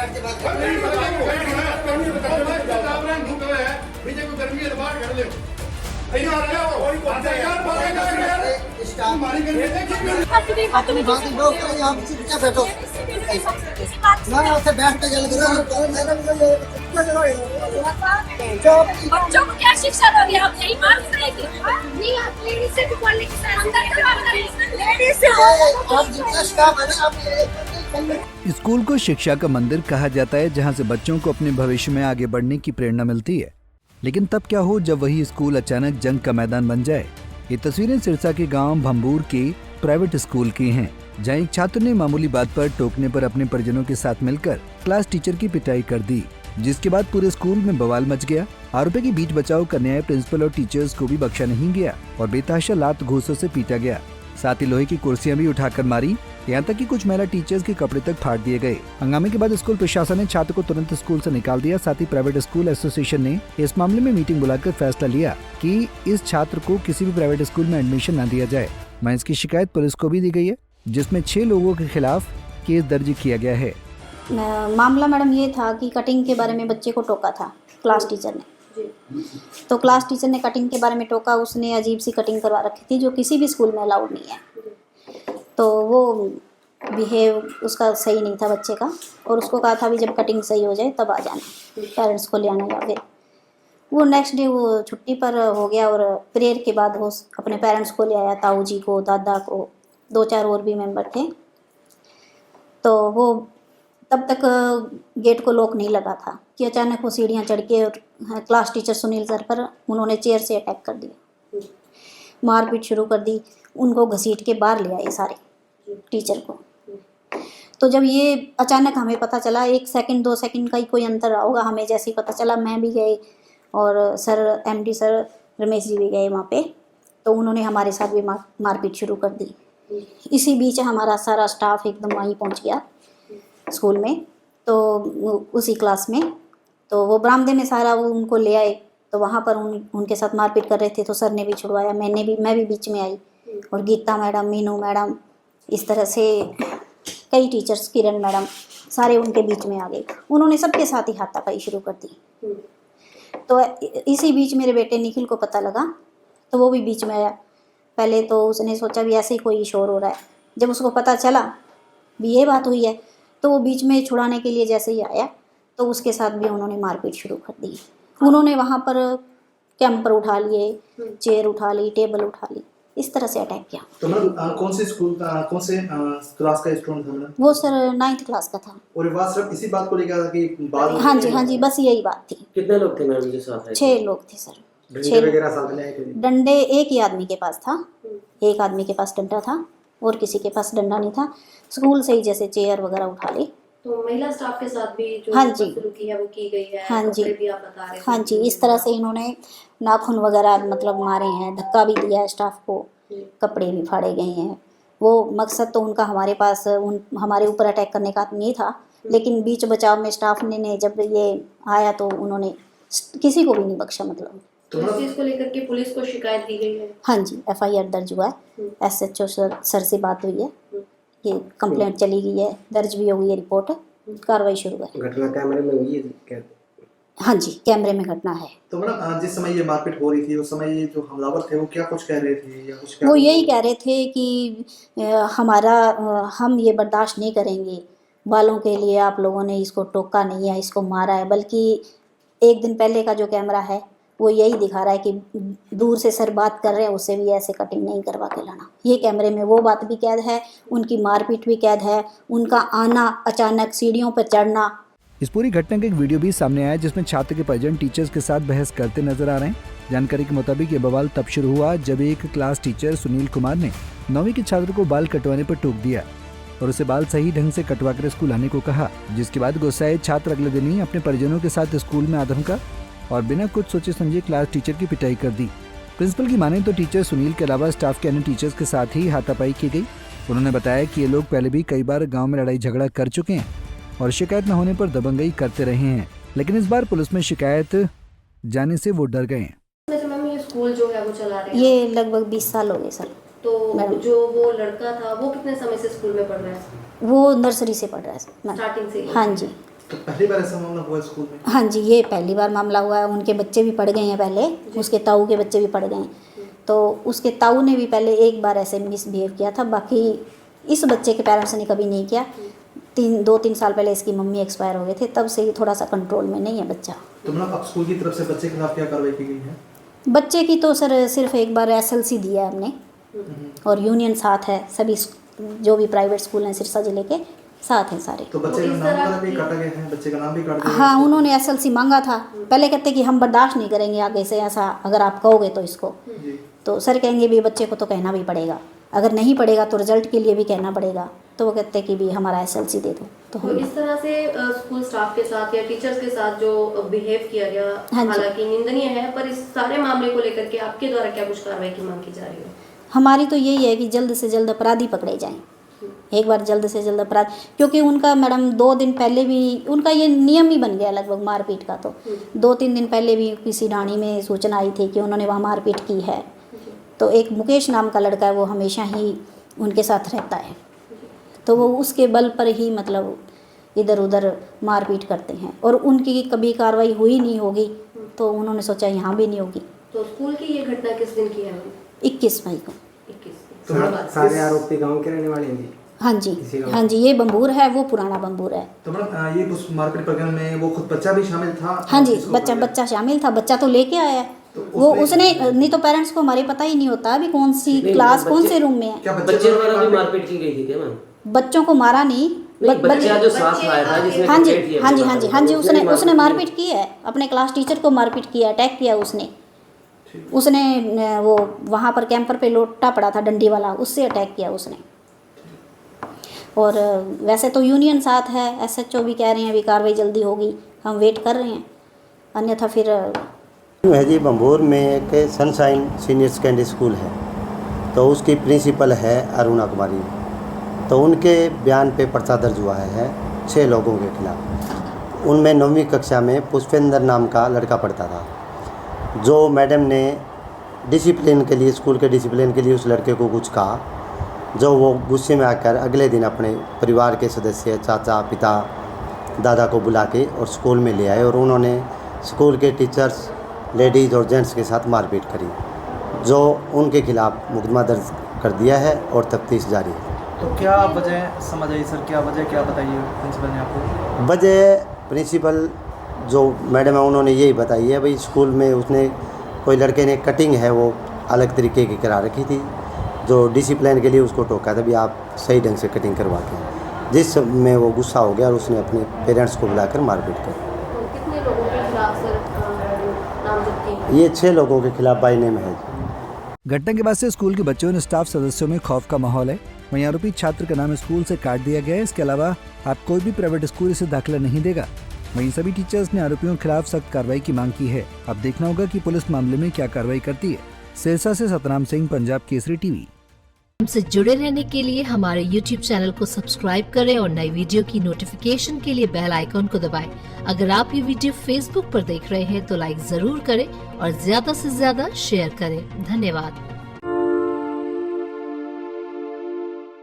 बैठ के बात बैठो बैठ के जल बच्चों को क्या शिक्षा दोगे आप? यही मार करेगी नहीं, आप लेडीज से भी बोलने की अंदर लेडीज से स्कूल को शिक्षा का मंदिर कहा जाता है, जहां से बच्चों को अपने भविष्य में आगे बढ़ने की प्रेरणा मिलती है। लेकिन तब क्या हो जब वही स्कूल अचानक जंग का मैदान बन जाए। ये तस्वीरें सिरसा के गांव भंबूर के प्राइवेट स्कूल की हैं, जहां एक छात्र ने मामूली बात पर टोकने पर अपने परिजनों के साथ मिलकर क्लास टीचर की पिटाई कर दी, जिसके बाद पूरे स्कूल में बवाल मच गया। आरोपी के बीच बचाव करने आए प्रिंसिपल और टीचर्स को भी बख्शा नहीं गया और बेतहाशा लात घूंसों से पीटा गया। साथ ही लोहे की कुर्सियां भी उठाकर मारी, यहाँ तक कि कुछ महिला टीचर्स के कपड़े तक फाड़ दिए गए। हंगामे के बाद स्कूल प्रशासन ने छात्र को तुरंत स्कूल से निकाल दिया। साथ ही प्राइवेट स्कूल एसोसिएशन ने इस मामले में मीटिंग बुलाकर फैसला लिया कि इस छात्र को किसी भी प्राइवेट स्कूल में एडमिशन न दिया जाए। वहीं इसकी शिकायत पुलिस को भी दी गई है, जिसमें 6 लोगों के खिलाफ केस दर्ज किया गया है। मामला मैडम ये था कि कटिंग के बारे में बच्चे को टोका था क्लास टीचर ने। तो क्लास टीचर ने कटिंग के बारे में टोका, उसने अजीब सी कटिंग करवा रखी थी जो किसी भी स्कूल में अलाउड नहीं है। तो वो बिहेव उसका सही नहीं था बच्चे का, और उसको कहा था भी जब कटिंग सही हो जाए तब आ जाना, पेरेंट्स को ले आना। या फिर वो नेक्स्ट डे वो छुट्टी पर हो गया और प्रेयर के बाद वो अपने पेरेंट्स को ले आया, ताऊ जी को, दादा को, 2-4 और भी मेंबर थे। तो वो तब तक गेट को लॉक नहीं लगा था कि अचानक वो सीढ़ियाँ चढ़ के और क्लास टीचर सुनील सर पर उन्होंने चेयर से अटैक कर दिया, मारपीट शुरू कर दी। उनको घसीट के बाहर ले आए सारे टीचर को। तो जब ये अचानक हमें पता चला, 1 सेकंड 2 सेकंड का ही कोई अंतर रहा होगा, हमें जैसे ही पता चला मैं भी गए और sir MD sir Ramesh ji भी गए वहाँ पे। तो उन्होंने हमारे साथ भी मारपीट शुरू कर दी। इसी बीच हमारा सारा स्टाफ एकदम वहीं पहुँच गया स्कूल में, तो उसी क्लास में। तो वो बरामदे में सारा वो उनको ले आए, तो वहाँ पर उनके साथ मारपीट कर रहे थे। तो सर ने भी छुड़वाया, मैं भी बीच में आई, और गीता मैडम, मीनू मैडम, इस तरह से कई टीचर्स, किरण मैडम, सारे उनके बीच में आ गए। उन्होंने सबके साथ ही हाथापाई शुरू कर दी। तो इसी बीच मेरे बेटे निखिल को पता लगा, तो वो भी बीच में आया। पहले तो उसने सोचा भी ऐसे ही कोई शोर हो रहा है। जब उसको पता चला भी ये बात हुई है, तो वो बीच में छुड़ाने के लिए जैसे ही आया, तो उसके साथ भी उन्होंने मारपीट शुरू कर दी। उन्होंने वहाँ पर कैंपर उठा लिए, चेयर उठा ली, टेबल उठा ली, इस तरह से अटैक किया। तो मैडम कौन से स्कूल का, कौन से क्लास का स्टूडेंट था मैडम? वो सर 9th क्लास का था। और ये बात सिर्फ इसी बात को लेकर था कि बात? हाँ जी, बस यही बात थी। कितने लोग थे मैडम के साथ? 6 लोग थे सर। डंडे वगैरह साथ ले आए थे? डंडे एक ही आदमी के पास था, एक आदमी के पास डंडा था और किसी के पास डंडा नहीं था। स्कूल से ही जैसे चेयर वगैरह उठा ली। तो महिला स्टाफ के साथ भी जो हाँ जी, बदसलूकी है वो की गई है? हाँ जी, भी आप बता रहे हैं? हाँ जी, इस तरह से इन्होंने नाखून वगैरह मतलब मारे हैं, धक्का भी दिया है स्टाफ को, कपड़े भी फाड़े गए हैं। वो मकसद तो उनका हमारे पास हमारे ऊपर अटैक करने का नहीं था, लेकिन बीच बचाव में स्टाफ ने जब ये आया तो उन्होंने किसी को भी नहीं बख्शा। मतलब तो इस चीज को लेकर के पुलिस को शिकायत दी गई है? हाँ जी, FIR दर्ज हुआ है। SHO सर से बात हुई है, ये कंप्लेंट चली गई है, दर्ज भी हो गई है रिपोर्ट, कार्रवाई शुरू है। घटना कैमरे में हुई है क्या? हाँ जी, कैमरे में घटना है। तो मैडम जिस समय ये मारपीट हो रही थी, उस समय ये जो हमलावर थे वो क्या कुछ कह रहे थे या कुछ? वो यही कह रहे थे कि हम ये बर्दाश्त नहीं करेंगे, वालों के लिए आप लोगों ने इसको टोका नहीं है, इसको मारा है। बल्कि 1 दिन पहले का जो कैमरा है वो यही दिखा रहा है कि दूर से सर बात कर रहे हैं, उससे भी ऐसे कटिंग नहीं करवा के लाना। ये कैमरे में वो बात भी कैद है, उनकी मारपीट भी कैद है, उनका आना, अचानक सीढ़ियों पर चढ़ना। इस पूरी घटना का एक वीडियो भी सामने आया, जिसमें छात्र के परिजन टीचर्स के साथ बहस करते नजर आ रहे हैं। जानकारी के मुताबिक ये बवाल तब शुरू हुआ जब एक क्लास टीचर सुनील कुमार ने 9वीं के छात्र को बाल कटवाने पर टोक दिया और उसे बाल सही ढंग से कटवाकर स्कूल आने को कहा, जिसके बाद गुस्साए छात्र अगले दिन ही अपने परिजनों के साथ स्कूल में आधमका और बिना कुछ सोचे समझे क्लास टीचर की पिटाई कर दी। प्रिंसिपल की माने तो टीचर सुनील के अलावा स्टाफ के अन्य टीचर्स के साथ ही हाथापाई की गई। उन्होंने बताया कि ये लोग पहले भी कई बार गांव में लड़ाई झगड़ा कर चुके हैं और शिकायत न होने पर दबंगई करते रहे हैं, लेकिन इस बार पुलिस में शिकायत जाने से वो डर गए। मैम ये स्कूल जो है वो चला रहे हैं? ये लगभग 20 साल हो गए सर। तो जो वो लड़का था वो कितने समय से स्कूल में पढ़ रहा है? वो नर्सरी से पढ़ रहा है स्टार्टिंग से? हाँ जी। तो पहली बार ऐसा मामला हुआ स्कूल में? हाँ जी, ये पहली बार मामला हुआ है। उनके बच्चे भी पढ़ गए हैं पहले, उसके ताऊ के बच्चे भी पढ़ गए हैं। तो उसके ताऊ ने भी पहले एक बार ऐसे मिसबिहेव किया था, बाकी इस बच्चे के पेरेंट्स ने कभी नहीं किया। 2-3 साल पहले इसकी मम्मी एक्सपायर हो गए थे, तब से ही थोड़ा सा कंट्रोल में नहीं है बच्चा। तो मतलब अब स्कूल की तरफ से बच्चे के खिलाफ क्या कार्रवाई की गई है? बच्चे की तो सर सिर्फ एक बार SLC दिया है हमने, और यूनियन साथ है। सभी जो भी प्राइवेट स्कूल हैं सिरसा जिले के साथ हैं सारे। तो बच्चे का नाम वगैरह भी काटा गया है? बच्चे का नाम भी काट दिया? हाँ, उन्होंने SLC मांगा था। पहले कहते कि हम बर्दाश्त नहीं करेंगे आगे से ऐसा, अगर आप कहोगे तो इसको। जी। तो सर कहेंगे भी बच्चे को तो कहना भी पड़ेगा, अगर नहीं पड़ेगा तो रिजल्ट के लिए भी कहना पड़ेगा। तो वो कहते कि भी हमारा SLC दे दो। तो तो इस तरह से स्कूल स्टाफ के साथ या टीचर्स के साथ जो बिहेव किया गया, हाँ जी। हालांकि निंदनीय है, पर इस सारे मामले को लेकर के आपके द्वारा क्या कुछ कार्रवाई की मांग की जा रही है? हमारी तो यही है कि जल्द से जल्द अपराधी पकड़े जाएं। एक बार जल्द से जल्द अपराध, क्योंकि उनका मैडम 2 दिन पहले भी उनका ये नियम ही बन गया लगभग मारपीट का। तो 2-3 दिन पहले भी किसी ढाणी में सूचना आई थी कि उन्होंने वहाँ मारपीट की है। तो एक मुकेश नाम का लड़का है, वो हमेशा ही उनके साथ रहता है। तो वो उसके बल पर ही मतलब इधर उधर मारपीट करते हैं, और उनकी कभी कार्रवाई हुई नहीं होगी, तो उन्होंने सोचा यहाँ भी नहीं होगी। तो स्कूल की ये घटना किस दिन की है? 21 मई को। 21 तो सारे आरोपी गांव के रहने वाले हैं जी? हाँ जी, हाँ जी, ये बम्बूर है, वो पुराना बम्बूर है। तो मैडम ये उस मारपीट प्रकरण में वो खुद बच्चा भी शामिल था? हाँ जी, जिसको पकड़ा बच्चा शामिल था। बच्चा तो लेके आया है। तो वो उसने नहीं तो पेरेंट्स को हमारे पता ही नहीं होता अभी कौन सी क्लास कौन से रूम में है। क्या बच्चे द्वारा भी मारपीट की गई थी क्या मैम? बच्चों को मारा नहीं, बच्चा जो साथ आया था जिसने हाँ जी, कंप्लेंट किया हाँ जी, था, हाँ जी, हाँ जी, उसने मारपीट की है। अपने क्लास टीचर को मारपीट किया, अटैक किया उसने वो वहाँ पर कैंपर पे लोटा पड़ा था डंडी वाला, उससे अटैक किया उसने। और वैसे तो यूनियन साथ है, SHO भी कह रहे हैं अभी कार्रवाई जल्दी होगी, हम वेट कर रहे हैं, अन्यथा फिर है जी। बम्बूर में एक सनशाइन सीनियर सेकेंडरी स्कूल है, तो उसकी प्रिंसिपल है अरुणा कुमारी। तो उनके बयान पे पर्चा दर्ज हुआ है 6 लोगों के खिलाफ। उनमें 9वीं कक्षा में पुष्पेंद्र नाम का लड़का पढ़ता था, जो मैडम ने डिसिप्लिन के लिए, स्कूल के डिसिप्लिन के लिए उस लड़के को कुछ कहा, जो वो गुस्से में आकर अगले दिन अपने परिवार के सदस्य, चाचा, पिता, दादा को बुला के और स्कूल में ले आए, और उन्होंने स्कूल के टीचर्स, लेडीज़ और जेंट्स के साथ मारपीट करी, जो उनके खिलाफ मुकदमा दर्ज कर दिया है और तफ्तीश जारी है। तो क्या वजह समझ आई सर? क्या वजह, क्या बताइए प्रिंसिपल ने आपको? वजह प्रिंसिपल जो मैडम है उन्होंने यही बताई है, भाई स्कूल में उसने कोई लड़के ने कटिंग है वो अलग तरीके की करा रखी थी, जो डिसिप्लिन के लिए उसको टोका था भी आप सही ढंग से कटिंग करवा के, जिस में वो गुस्सा हो गया और उसने अपने पेरेंट्स को बुलाकर मारपीट कर। तो कितने लोगों के खिलाफ सर नामजदगी है? ये 6 लोगों के खिलाफ बाई नेम है। घटना के बाद से स्कूल के बच्चों और स्टाफ सदस्यों में खौफ का माहौल है। वहीं आरोपी छात्र का नाम स्कूल से काट दिया गया है। इसके अलावा अब कोई भी प्राइवेट स्कूल इसे दाखिला नहीं देगा। वहीं सभी टीचर्स ने आरोपियों के खिलाफ सख्त कार्रवाई की मांग की है। अब देखना होगा कि पुलिस मामले में क्या कार्रवाई करती है। सिरसा से सतनाम सिंह, पंजाब केसरी टीवी। हमसे जुड़े रहने के लिए हमारे YouTube चैनल को सब्सक्राइब करें और नई वीडियो की नोटिफिकेशन के लिए बेल आइकॉन को दबाएं। अगर आप ये वीडियो Facebook पर देख रहे हैं तो लाइक जरूर करें और ज्यादा से ज्यादा शेयर करें। धन्यवाद।